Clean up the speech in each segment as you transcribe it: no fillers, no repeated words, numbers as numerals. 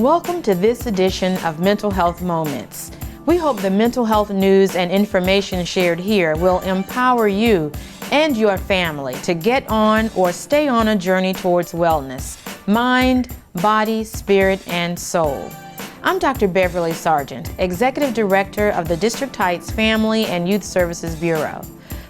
Welcome to this edition of Mental Health Moments. We hope the mental health news and information shared here will empower you and your family to get on or stay on a journey towards wellness, mind, body, spirit, and soul. I'm Dr. Beverly Sargent, Executive Director of the District Heights Family and Youth Services Bureau.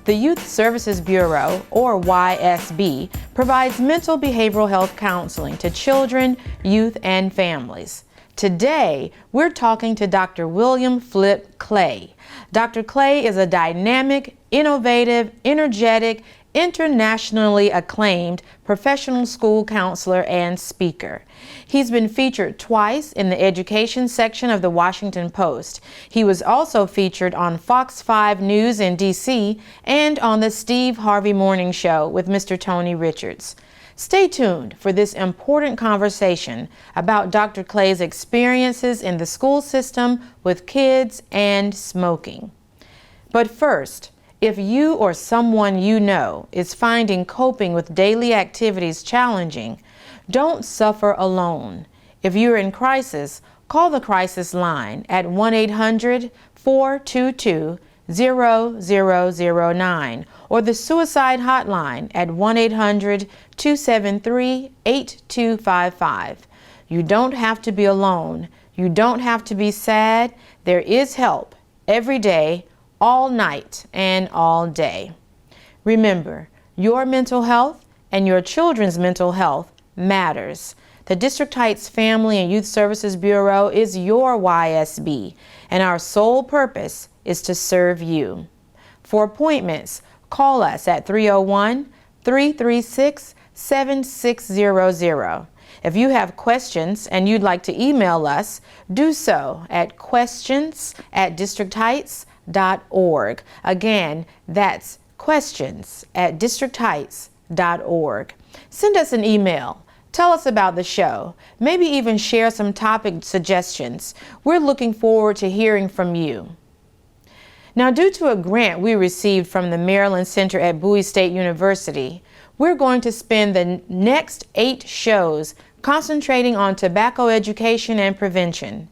The Youth Services Bureau, or YSB, provides mental behavioral health counseling to children, youth, and families. Today, we're talking to Dr. William Flip Clay. Dr. Clay is a dynamic, innovative, energetic, internationally acclaimed professional school counselor and speaker. He's been featured twice in the education section of the Washington Post. He was also featured on Fox 5 News in D.C. and on the Steve Harvey Morning Show with Mr. Tony Richards. Stay tuned for this important conversation about Dr. Clay's experiences in the school system with kids and smoking. But first, if you or someone you know is finding coping with daily activities challenging, don't suffer alone. If you're in crisis, call the crisis line at 1-800-422-0009 or the suicide hotline at 1-800-273-8255. You don't have to be alone. You don't have to be sad. There is help every day, all night and all day. Remember, your mental health and your children's mental health matters. The District Heights Family and Youth Services Bureau is your YSB, and our sole purpose is to serve you. For appointments, call us at 301-336-7600. If you have questions and you'd like to email us, do so at questions@districtheights.org. Again, that's questions@districtheights.org. Send us an email. Tell us about the show. Maybe even share some topic suggestions. We're looking forward to hearing from you. Now, due to a grant we received from the Maryland Center at Bowie State University, we're going to spend the next 8 shows concentrating on tobacco education and prevention.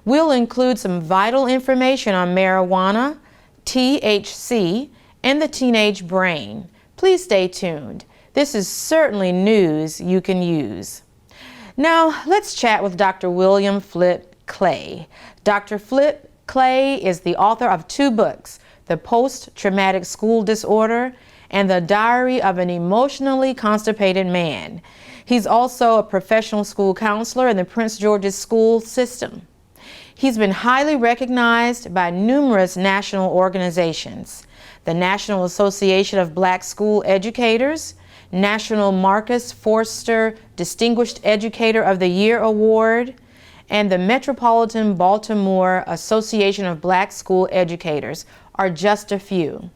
We'll include some vital information on marijuana, THC, and the teenage brain. Please stay tuned. This is certainly news you can use. Now, let's chat with Dr. William Flip Clay. Dr. Flip Clay is the author of 2 books, The Post-Traumatic School Disorder and The Diary of an Emotionally Constipated Man. He's also a professional school counselor in the Prince George's school system. He's been highly recognized by numerous national organizations: the National Association of Black School Educators, National Marcus Forster Distinguished Educator of the Year Award, and the Metropolitan Baltimore Association of Black School Educators are just a few.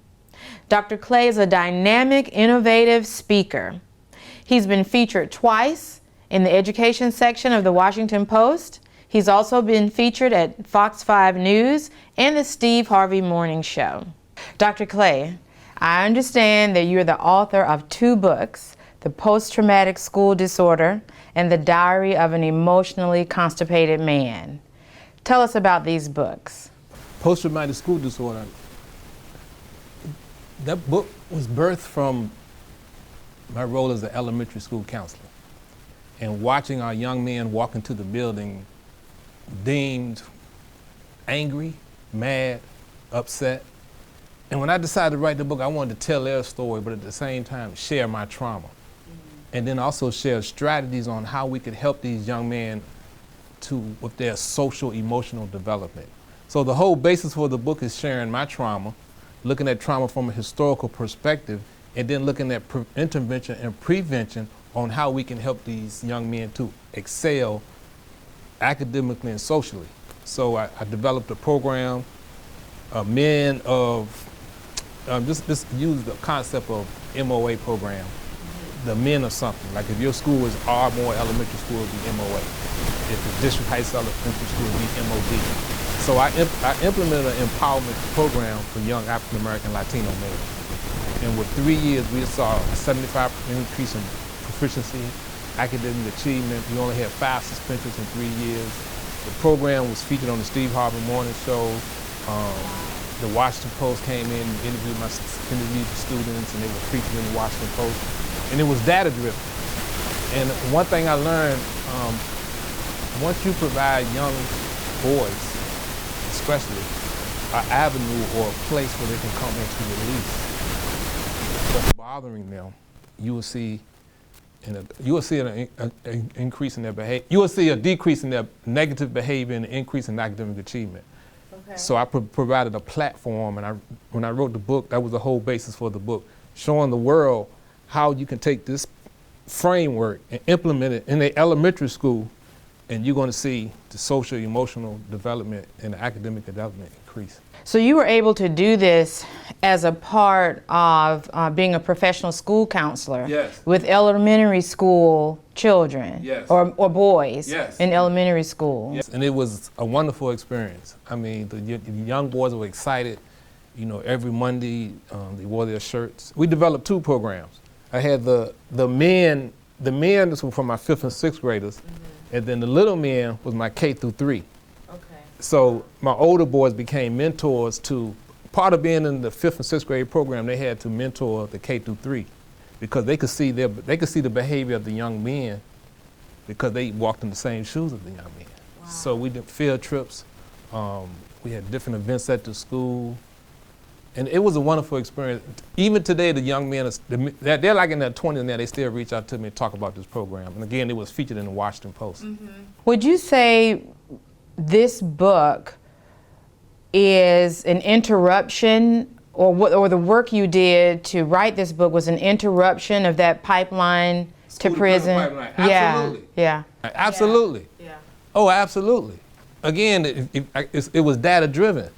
Dr. Clay is a dynamic, innovative speaker. He's been featured twice in the education section of the Washington Post. He's also been featured at Fox 5 News and the Steve Harvey Morning Show. Dr. Clay, I understand that you're the author of 2 books, The Post-Traumatic School Disorder and The Diary of an Emotionally Constipated Man. Tell us about these books. Post-Traumatic School Disorder, that book was birthed from my role as an elementary school counselor and watching our young men walk into the building deemed angry, mad, upset. And when I decided to write the book, I wanted to tell their story, but at the same time, share my trauma. And then also share strategies on how we could help these young men with their social, emotional development. So the whole basis for the book is sharing my trauma, looking at trauma from a historical perspective, and then looking at intervention and prevention on how we can help these young men to excel academically and socially. So I developed a program, men of, just use the concept of MOA program, the men of something. Like if your school is Ardmore Elementary School, it would be MOA. If the District Heights Elementary School, it would be MOD. So I implemented an empowerment program for young African American Latino males. And with 3 years, we saw a 75% increase in proficiency, academic achievement. We only had 5 suspensions in 3 years. The program was featured on the Steve Harvey Morning Show. The Washington Post came in and interviewed the students, and they were featured in the Washington Post. And it was data-driven. And one thing I learned, once you provide young boys, especially, an avenue or a place where they can come into release what's bothering them, you will see an increase in their behavior. You will see a decrease in their negative behavior and an increase in academic achievement. Okay. So I provided a platform, and when I wrote the book, that was the whole basis for the book, showing the world how you can take this framework and implement it in the elementary school, and you're going to see the social, emotional development and the academic development increase. So you were able to do this as a part of being a professional school counselor. Yes. With elementary school children. Yes. or boys. Yes. In elementary school. Yes. And it was a wonderful experience. I mean, the young boys were excited. You know, every Monday they wore their shirts. We developed 2 programs. I had the men this was for my 5th and 6th graders, and then the little men was my K through 3. So my older boys became mentors to, part of being in the 5th and 6th grade program, they had to mentor the K through 3 because they could see the behavior of the young men because they walked in the same shoes of the young men. Wow. So we did field trips. We had different events at the school. And it was a wonderful experience. Even today, the young men, they're like in their 20s now, they still reach out to me and talk about this program. And again, it was featured in the Washington Post. Would you say this book is an interruption, or the work you did to write this book was an interruption of that pipeline to prison? Pipeline. Absolutely. Yeah. Absolutely. Yeah. Oh, absolutely. Again, it was data driven.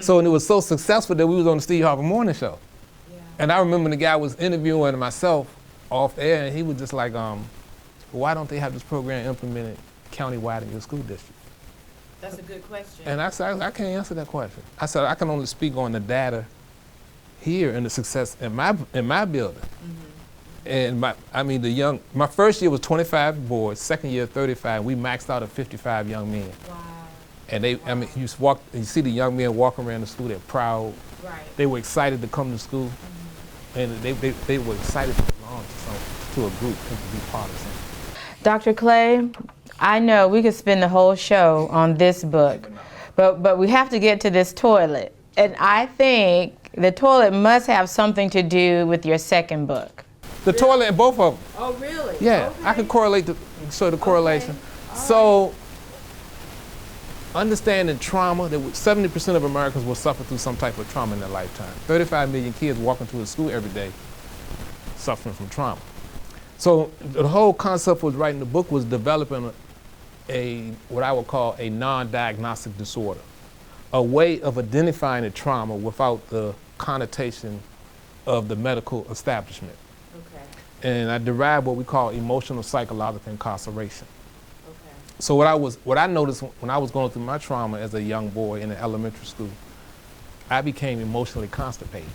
So, and it was so successful that we was on the Steve Harvey Morning Show. Yeah. And I remember the guy was interviewing myself off air, and he was just like, why don't they have this program implemented countywide in your school district? That's a good question. And I said, I can't answer that question. I said, I can only speak on the data here and the success in my building. And my first year was 25 boys, second year 35. We maxed out at 55 young men. Wow. And you see the young men walking around the school, they're proud. Right. They were excited to come to school. And they were excited to belong to a group and to be part of something. Dr. Clay, I know we could spend the whole show on this book, but we have to get to this toilet. And I think the toilet must have something to do with your second book. The toilet and both of them. Oh, really? Yeah, okay. I can correlate the correlation. Okay. So, understanding trauma, that 70% of Americans will suffer through some type of trauma in their lifetime. 35 million kids walking to a school every day suffering from trauma. So the whole concept was writing the book was developing what I would call a non-diagnostic disorder, a way of identifying a trauma without the connotation of the medical establishment. Okay. And I derived what we call emotional psychological incarceration. So what I noticed when I was going through my trauma as a young boy in an elementary school, I became emotionally constipated.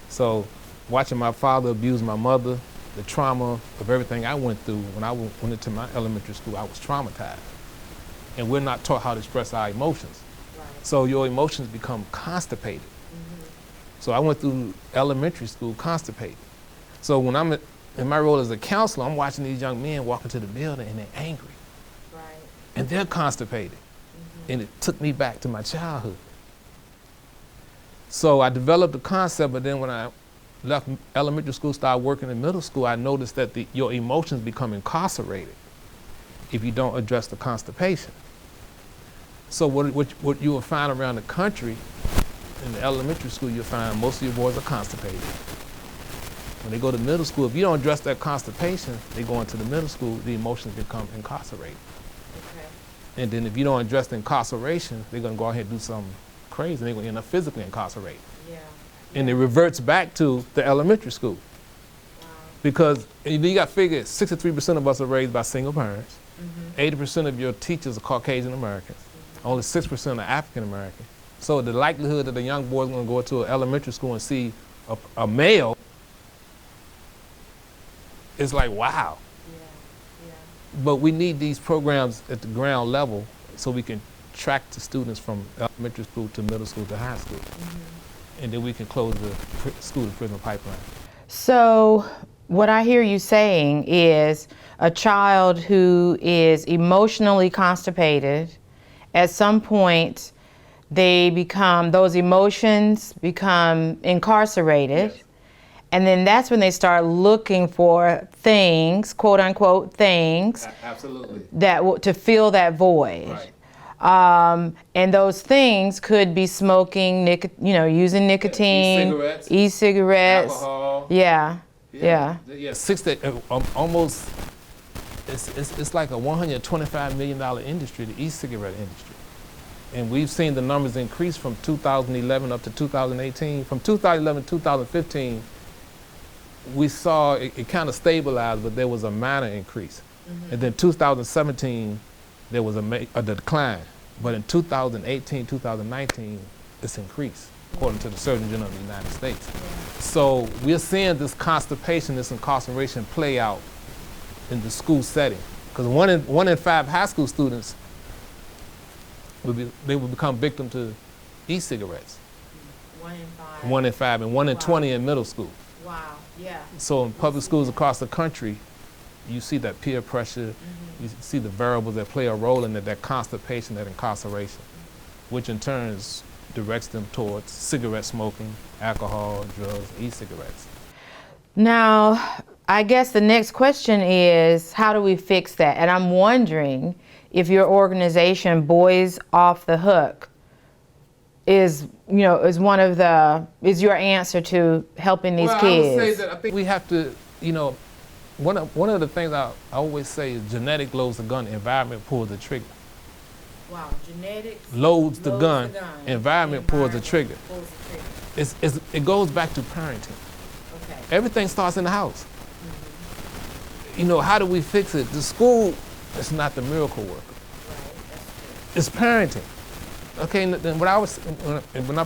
So watching my father abuse my mother, the trauma of everything I went through when I went into my elementary school, I was traumatized. And we're not taught how to express our emotions. Right. So your emotions become constipated. So I went through elementary school constipated. So when I'm in my role as a counselor, I'm watching these young men walk into the building and they're angry. Right. And they're constipated. And it took me back to my childhood. So I developed the concept, but then when I left elementary school, started working in middle school, I noticed that your emotions become incarcerated if you don't address the constipation. So what you will find around the country, in the elementary school, you'll find most of your boys are constipated. When they go to middle school, if you don't address that constipation, they go into the middle school, the emotions become incarcerated. Okay. And then if you don't address the incarceration, they're going to go ahead and do something crazy, and they're going to end up physically incarcerated. Yeah. And it reverts back to the elementary school. Wow. Because you got to figure 63% of us are raised by single parents. 80% of your teachers are Caucasian Americans. Only 6% are African American. So the likelihood that a young boy is going to go to an elementary school and see a male it's like, wow. But we need these programs at the ground level so we can track the students from elementary school to middle school to high school. And then we can close the school to prison pipeline. So what I hear you saying is a child who is emotionally constipated, at some point those emotions become incarcerated. Yes. And then that's when they start looking for things, quote unquote things, Absolutely. to fill that void. Right. And those things could be smoking, using nicotine, e-cigarettes, alcohol. Yeah. 60, almost. It's like a $125 million industry, the e-cigarette industry. And we've seen the numbers increase from 2011 up to 2018. From 2011 to 2015, we saw it kind of stabilized, but there was a minor increase. And then 2017, there was a decline. But in 2018, 2019, it's increased, according to the Surgeon General of the United States. So we're seeing this constipation, this incarceration play out in the school setting. Because one in 5 high school students, they will become victim to e-cigarettes. 1 in 5. 1 in 5, and 1 in 20 in middle school. Wow, yeah. So in public schools across the country, you see that peer pressure, you see the variables that play a role in it, that constipation, that incarceration, which in turn directs them towards cigarette smoking, alcohol, drugs, e-cigarettes. Now, I guess the next question is, how do we fix that? And I'm wondering if your organization, Boys Off the Hook, is your answer to helping these kids? I would say that I think we have to, one of the things I always say is genetic loads the gun, environment pulls the trigger. Wow, genetics loads the gun, environment pulls the trigger. It goes back to parenting. Okay. Everything starts in the house. How do we fix it? The school is not the miracle worker. Right, it's parenting. Okay, then when I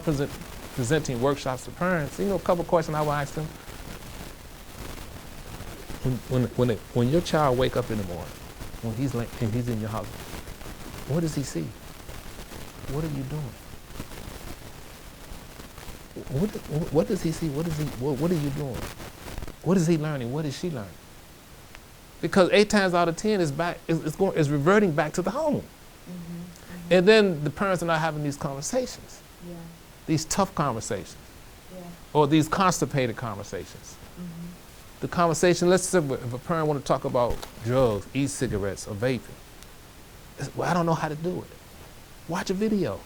presenting workshops to parents, a couple questions I will ask them. When your child wake up in the morning, when he's in your house, what does he see? What are you doing? What does he see? What are you doing? What is he learning? What is she learning? Because 8 times out of 10 it's reverting back to the home. And then the parents are not having these conversations, these tough conversations, or these constipated conversations. The conversation, let's say if a parent want to talk about drugs, e-cigarettes, or vaping, well, I don't know how to do it. Watch a video.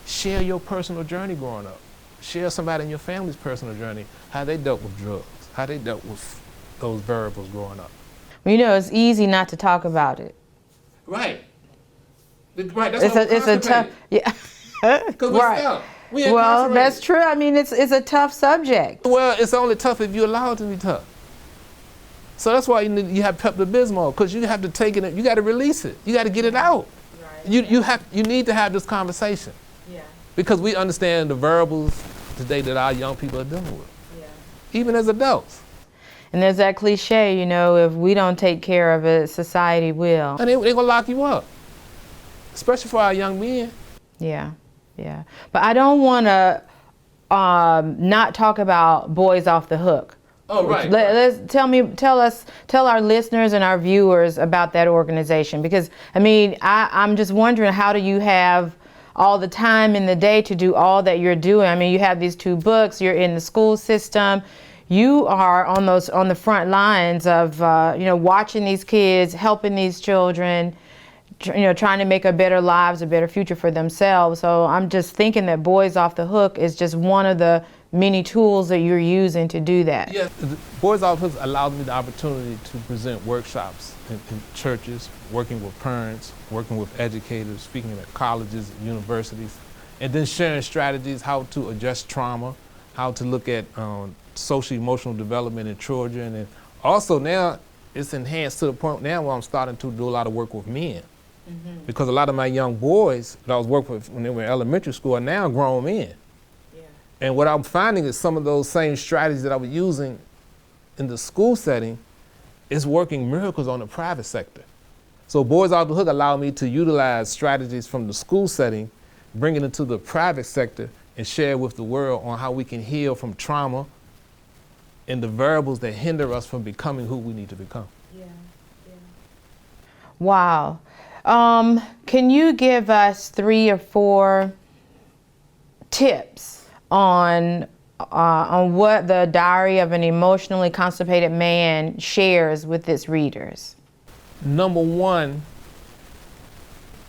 Share your personal journey growing up. Share somebody in your family's personal journey, how they dealt with drugs, how they dealt with those variables growing up. It's easy not to talk about it. Right. Right. It's a tough. Yeah. Because right. Well, that's true. I mean, it's a tough subject. Well, it's only tough if you allow it to be tough. So that's why you have Pepto-Bismol, because you have to take it. You got to release it. You got to get it out. Right. You need to have this conversation. Yeah. Because we understand the variables today that our young people are dealing with. Yeah. Even as adults. And there's that cliche, if we don't take care of it, society will. And they're going to lock you up. Especially for our young men. Yeah. But I don't want to not talk about Boys Off the Hook. Oh, right. Tell our listeners and our viewers about that organization, because I'm just wondering, how do you have all the time in the day to do all that you're doing? You have these 2 books, you're in the school system, you are on the front lines of watching these kids, helping these children, trying to make a better future for themselves. So I'm just thinking that Boys Off the Hook is just one of the many tools that you're using to do that. Yes, Boys Off the Hook allowed me the opportunity to present workshops in churches, working with parents, working with educators, speaking at colleges, universities, and then sharing strategies how to address trauma, how to look at social emotional development in children. And also now it's enhanced to the point now where I'm starting to do a lot of work with men. Because a lot of my young boys that I was working with when they were in elementary school are now grown men. Yeah. And what I'm finding is some of those same strategies that I was using in the school setting, it's working miracles on the private sector. So Boys Off the Hook allowed me to utilize strategies from the school setting, bring it into the private sector, and share with the world on how we can heal from trauma and the variables that hinder us from becoming who we need to become. Yeah. Wow. Can you give us 3 or 4 tips on what the Diary of an Emotionally Constipated Man shares with its readers? Number one,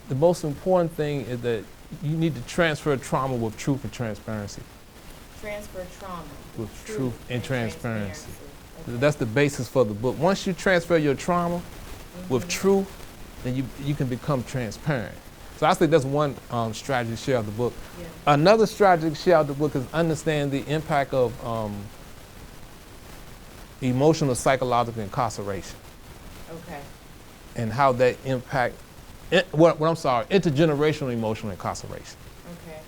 the most important thing is that you need to transfer trauma with truth and transparency. Transfer trauma with truth and transparency. Okay. That's the basis for the book. Once you transfer your trauma with truth, then you can become transparent. So I think that's one strategy to share of the book. Yeah. Another strategy to share of the book is understand the impact of emotional psychological incarceration. Okay. And how that impact, intergenerational emotional incarceration. Okay.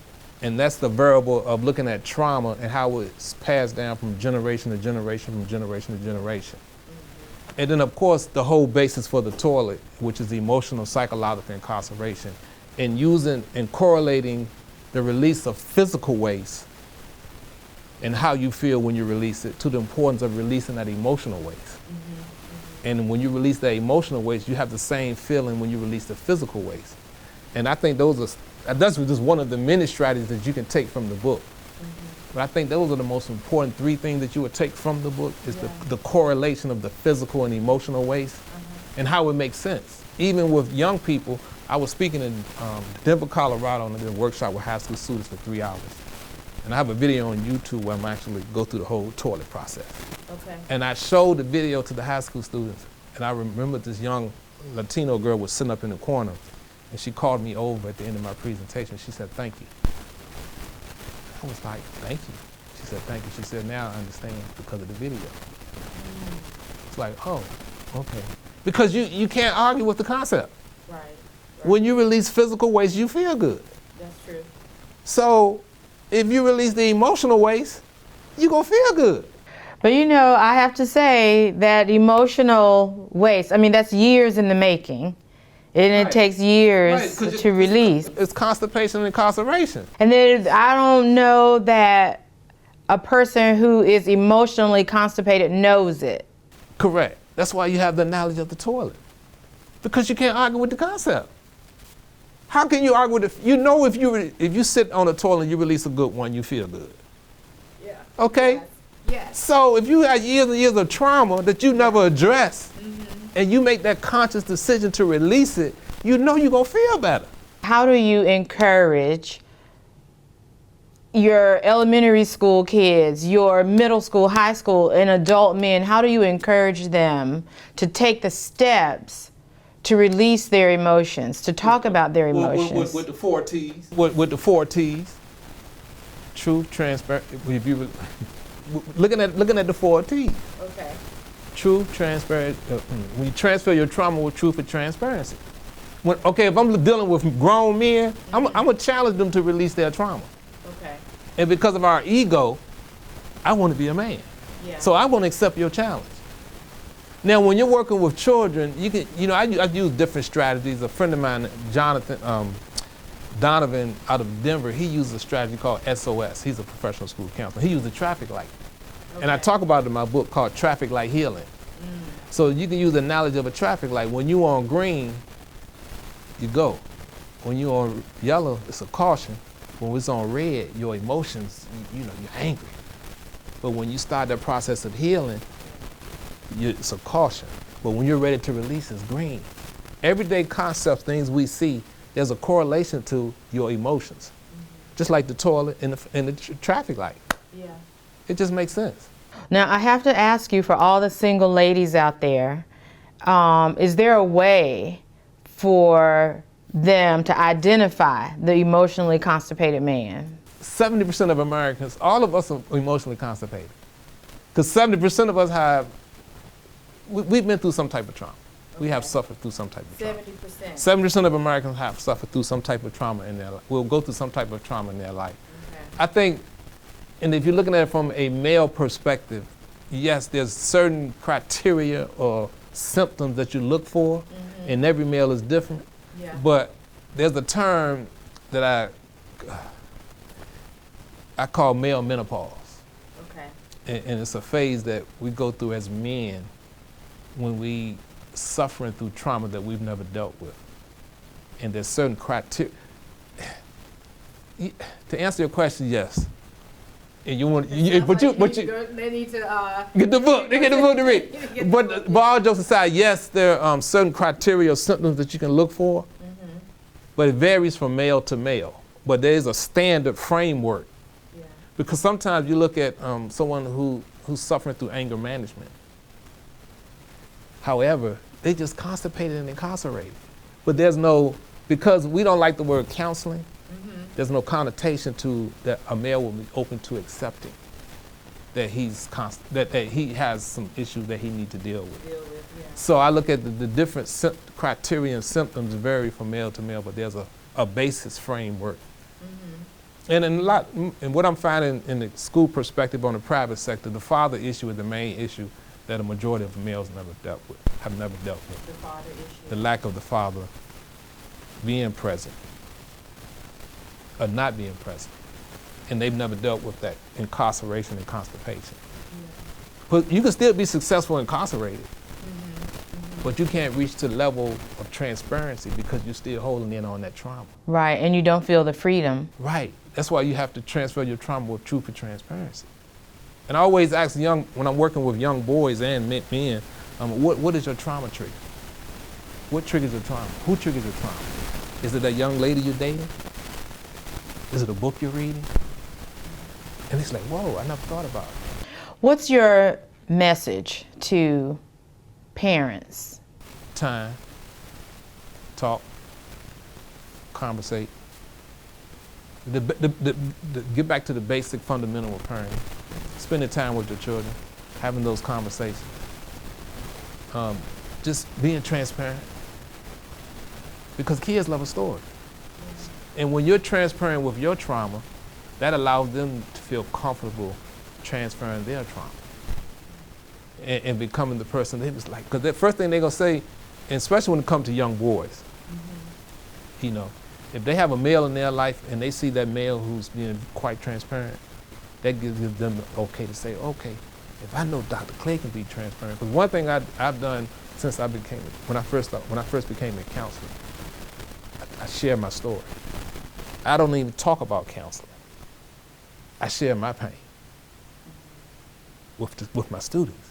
And that's the variable of looking at trauma and how it's passed down from generation to generation, from generation to generation. Mm-hmm. And then, of course, the whole basis for the toilet, which is emotional psychological incarceration, and using and correlating the release of physical waste and how you feel when you release it to the importance of releasing that emotional waste. Mm-hmm. And when you release that emotional waste, you have the same feeling when you release the physical waste. And I think that's just one of the many strategies that you can take from the book. Mm-hmm. But I think those are the most important 3 things that you would take from the book is the correlation of the physical and emotional waste and how it makes sense. Even with young people, I was speaking in Denver, Colorado on a workshop with high school students for 3 hours. And I have a video on YouTube where I'm actually go through the whole toilet process. Okay. And I showed the video to the high school students. And I remember this young Latino girl was sitting up in the corner. And she called me over at the end of my presentation. She said, "Thank you." I was like, "Thank you." She said, "Thank you." She said, "Now I understand because of the video." It's like, oh, okay. Because you can't argue with the concept. Right. When you release physical waste, you feel good. That's true. So if you release the emotional waste, you're going to feel good. But I have to say that emotional waste, that's years in the making. And it takes years to release. It's constipation and incarceration. And then I don't know that a person who is emotionally constipated knows it. Correct. That's why you have the analogy of the toilet. Because you can't argue with the concept. How can you argue with it? If you sit on a toilet and you release a good one, you feel good. Yeah. Okay? Yes. So if you have years and years of trauma that you never addressed, and you make that conscious decision to release it, you're going to feel better. How do you encourage your elementary school kids, your middle school, high school, and adult men, how do you encourage them to take the steps to release their emotions, to talk about their emotions? With the 4 T's. With the 4 T's. Truth, transparency. Looking at the 4 T's. Okay. Truth, transparency. When you transfer your trauma with truth and transparency. If I'm dealing with grown men, I'm going to challenge them to release their trauma. Okay. And because of our ego, I want to be a man. Yeah. So I want to accept your challenge. Now, when you're working with children, you can, I use different strategies. A friend of mine, Donovan out of Denver, he uses a strategy called SOS. He's a professional school counselor. He uses a traffic light. Okay. And I talk about it in my book called Traffic Light Healing. So you can use the knowledge of a traffic light. When you're on green, you go. When you're on yellow, it's a caution. When it's on red, your emotions, you're angry. But when you start that process of healing, it's a caution. But when you're ready to release, it's green. Everyday concepts, things we see, there's a correlation to your emotions. Just like the toilet and the traffic light. Yeah. It just makes sense. Now, I have to ask you, for all the single ladies out there, is there a way for them to identify the emotionally constipated man? 70% of Americans, all of us are emotionally constipated. Because 70% of us we've been through some type of trauma. Okay. We have suffered through some type of trauma. 70%. 70% of Americans have suffered through some type of trauma in their life. Will go through some type of trauma in their life. Okay. I think, and if you're looking at it from a male perspective, yes, there's certain criteria or symptoms that you look for, and every male is different. Yeah. But there's a term that I call male menopause. Okay. And it's a phase that we go through as men when we suffering through trauma that we've never dealt with. And there's certain criteria. To answer your question, yes. And you want, They need to get the book. They get the book to read. But all jokes aside, yes, there are certain criteria or symptoms that you can look for, but it varies from male to male. But there is a standard framework. Yeah. Because sometimes you look at someone who's suffering through anger management. However, they just constipated and incarcerated. But there's no, because we don't like the word counseling, there's no connotation to that a male will be open to accepting that that he has some issues that he needs to deal with. Yeah. So I look at the different criteria and symptoms vary from male to male, but there's a basis framework. And and what I'm finding in the school perspective on the private sector, the father issue is the main issue that a majority of males have never dealt with. The father issue. The lack of the father being present or not being present. And they've never dealt with that incarceration and constipation. Yeah. But you can still be successful incarcerated, but you can't reach to the level of transparency because you're still holding in on that trauma. Right, and you don't feel the freedom. Right. That's why you have to transfer your trauma with truth and transparency. And I always ask when I'm working with young boys and men, what is your trauma trigger? What triggers your trauma? Who triggers your trauma? Is it that young lady you're dating? Is it a book you're reading? And it's like, whoa, I never thought about it. What's your message to parents? Time, talk, conversate. Get back to the basic fundamental of parenting. Spending time with your children, having those conversations. Just being transparent. Because kids love a story. And when you're transparent with your trauma, that allows them to feel comfortable transferring their trauma and becoming the person they was like. Because the first thing they're going to say, and especially when it comes to young boys, you know, if they have a male in their life and they see that male who's being quite transparent, that gives them the okay to say, okay, if I know Dr. Clay can be transparent. Because one thing I've done since when I first became a counselor, I share my story. I don't even talk about counseling. I share my pain with my students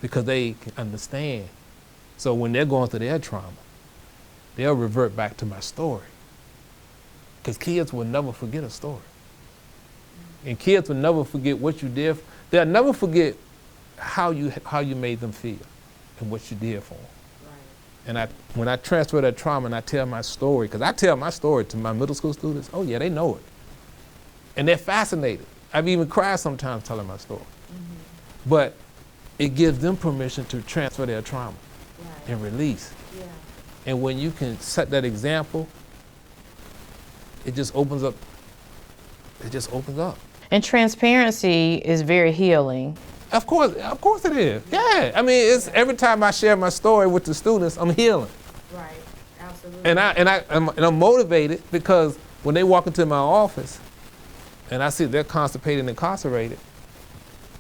because they can understand. So when they're going through their trauma, they'll revert back to my story. Because kids will never forget a story. And kids will never forget what you did. They'll never forget how you made them feel and what you did for them. And when I transfer that trauma and I tell my story, because I tell my story to my middle school students, oh yeah, they know it. And they're fascinated. I've even cried sometimes telling my story. But it gives them permission to transfer their trauma and release. Yeah. And when you can set that example, it just opens up. It just opens up. And transparency is very healing. Of course it is. Yeah, I mean, it's every time I share my story with the students, I'm healing. Right, absolutely. And I'm motivated because when they walk into my office, and I see they're constipated and incarcerated,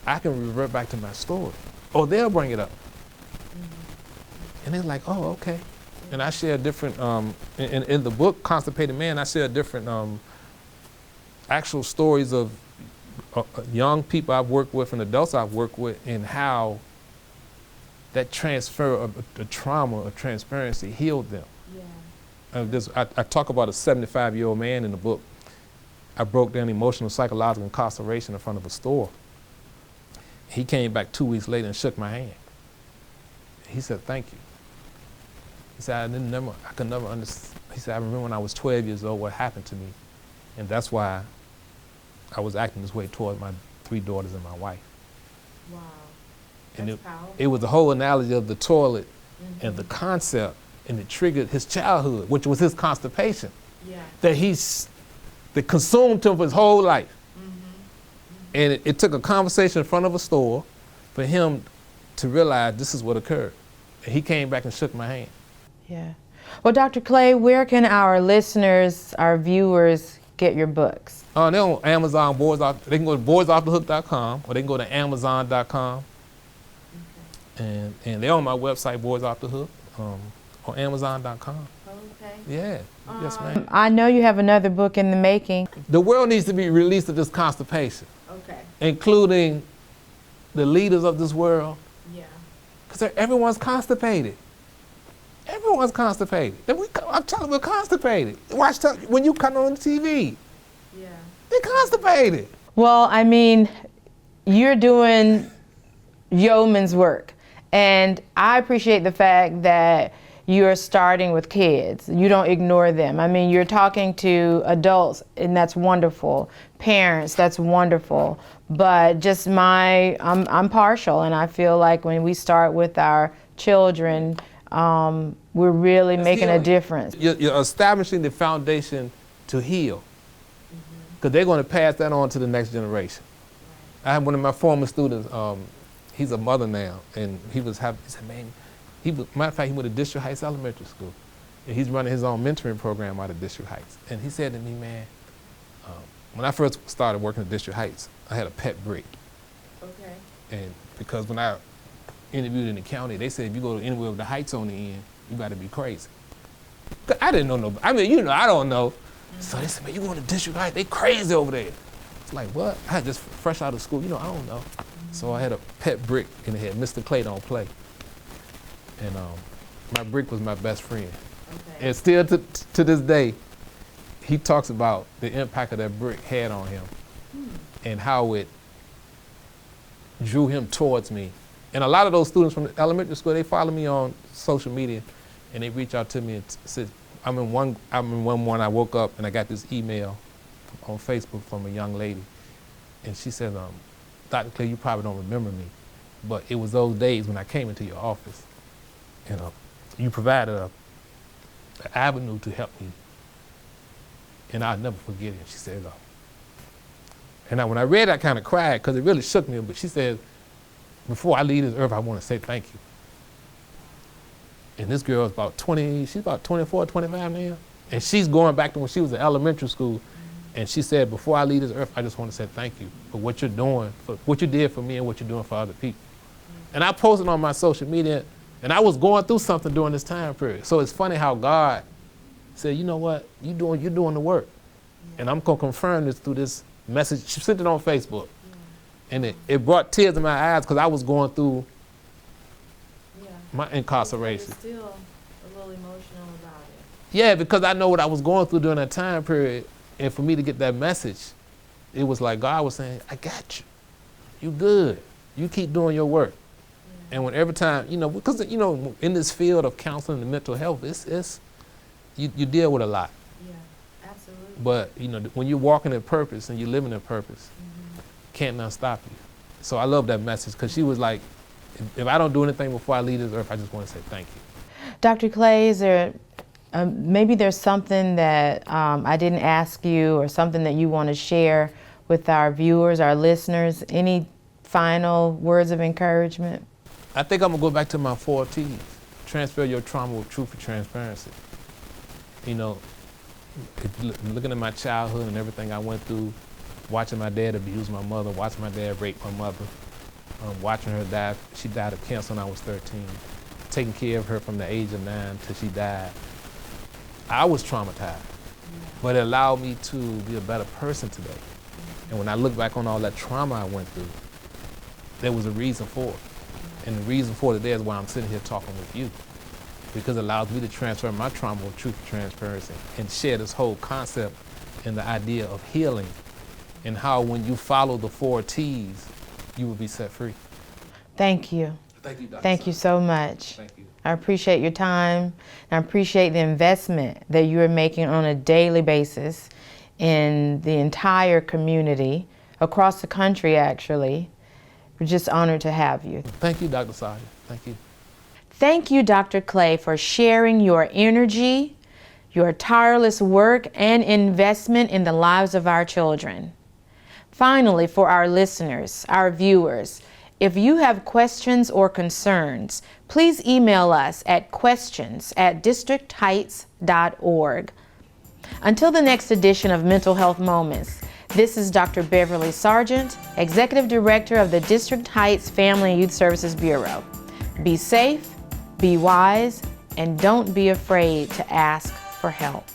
I can revert back to my story, or they'll bring it up, and they're like, "Oh, okay." And I share different. In the book, Constipated Man, I share different actual stories of young people I've worked with and adults I've worked with, and how that transfer of the trauma of transparency healed them. Yeah. I talk about a 75-year-old man in the book. I broke down emotional, psychological incarceration in front of a store. He came back 2 weeks later and shook my hand. He said, "Thank you." He said, I could never understand. He said, "I remember when I was 12 years old what happened to me, and that's why I was acting this way toward my 3 daughters and my wife." Wow. And That's powerful. it was the whole analogy of the toilet and the concept, and it triggered his childhood, which was his constipation. Yeah. That consumed him for his whole life. And it took a conversation in front of a store for him to realize this is what occurred. And he came back and shook my hand. Yeah. Well, Dr. Clay, where can our listeners, our viewers, get your books? They're on Amazon. They can go to boysoffthehook.com, or they can go to amazon.com. Okay. And they're on my website, Boys Off the Hook, on amazon.com. Okay. Yeah. Yes, ma'am. I know you have another book in the making. The world needs to be released of this constipation. Okay. Including the leaders of this world. Yeah. Because everyone's constipated. Everyone's constipated. I'm telling you, we're constipated. When you come on TV. Yeah. They're constipated. Well, I mean, you're doing yeoman's work. And I appreciate the fact that you're starting with kids. You don't ignore them. I mean, you're talking to adults, and that's wonderful. Parents, that's wonderful. But just I'm partial, and I feel like when we start with our children, we're really making a difference. You're establishing the foundation to heal, because they're going to pass that on to the next generation. I have one of my former students, he's a mother now, and he said, man, matter of fact, he went to District Heights Elementary School, and he's running his own mentoring program out of District Heights. And he said to me, man, when I first started working at District Heights, I had a pet brick. Okay. And because when I interviewed in the county, they said if you go to anywhere with the Heights on the end, you got to be crazy. I didn't know nobody. I mean, I don't know. Mm-hmm. So they said, man, you going to District Heights? They crazy over there. It's like, what? I had just fresh out of school. I don't know. Mm-hmm. So I had a pet brick, and it had Mr. Clay Don't Play. And my brick was my best friend. Okay. And still to this day, he talks about the impact of that brick had on him and how it drew him towards me. And a lot of those students from the elementary school, they follow me on social media, and they reach out to me and said, I remember one morning I woke up and I got this email on Facebook from a young lady, and she said, Dr. Clay, you probably don't remember me, but it was those days when I came into your office. And you provided an avenue to help me, and I'll never forget it. She said, and when I read it, I kind of cried because it really shook me. But she said, before I leave this earth, I want to say thank you. And this girl is about 20, she's about 24, 25 now, and she's going back to when she was in elementary school. And she said, before I leave this earth, I just want to say thank you for what you're doing, for what you did for me and what you're doing for other people. And I posted on my social media. And I was going through something during this time period. So it's funny how God said, you know what, you're doing the work. And I'm going to confirm this through this message. She sent it on Facebook. And it brought tears in my eyes because I was going through my incarceration. You're still a little emotional about it. Yeah, because I know what I was going through during that time period. And for me to get that message, it was like God was saying, I got you. You good. You keep doing your work. And when every time, because, in this field of counseling and mental health, it's you deal with a lot. Yeah, absolutely. But, when you're walking in purpose and you're living in purpose, can't none stop you. So I love that message because she was like, if I don't do anything before I leave this earth, I just want to say thank you. Dr. Clay, is there, maybe there's something that I didn't ask you or something that you want to share with our viewers, our listeners? Any final words of encouragement? I think I'm going to go back to my 4 T's. Transfer your trauma with truth and transparency. Looking at my childhood and everything I went through, watching my dad abuse my mother, watching my dad rape my mother, watching her die. She died of cancer when I was 13. Taking care of her from the age of 9 till she died. I was traumatized, but it allowed me to be a better person today. And when I look back on all that trauma I went through, there was a reason for it. And the reason for it today is why I'm sitting here talking with you, because it allows me to transfer my trauma with truth and transparency and share this whole concept and the idea of healing and how when you follow the 4 T's, you will be set free. Thank you. Thank you, Dr. Thank you so much. Thank you. I appreciate your time, and I appreciate the investment that you are making on a daily basis in the entire community, across the country actually. We're just honored to have you. Thank you, Dr. Sargent. Thank you. Thank you, Dr. Clay, for sharing your energy, your tireless work, and investment in the lives of our children. Finally, for our listeners, our viewers, If you have questions or concerns, please email us at questions@districtheights.org. Until the next edition of Mental Health Moments, this is Dr. Beverly Sargent, Executive Director of the District Heights Family and Youth Services Bureau. Be safe, be wise, and don't be afraid to ask for help.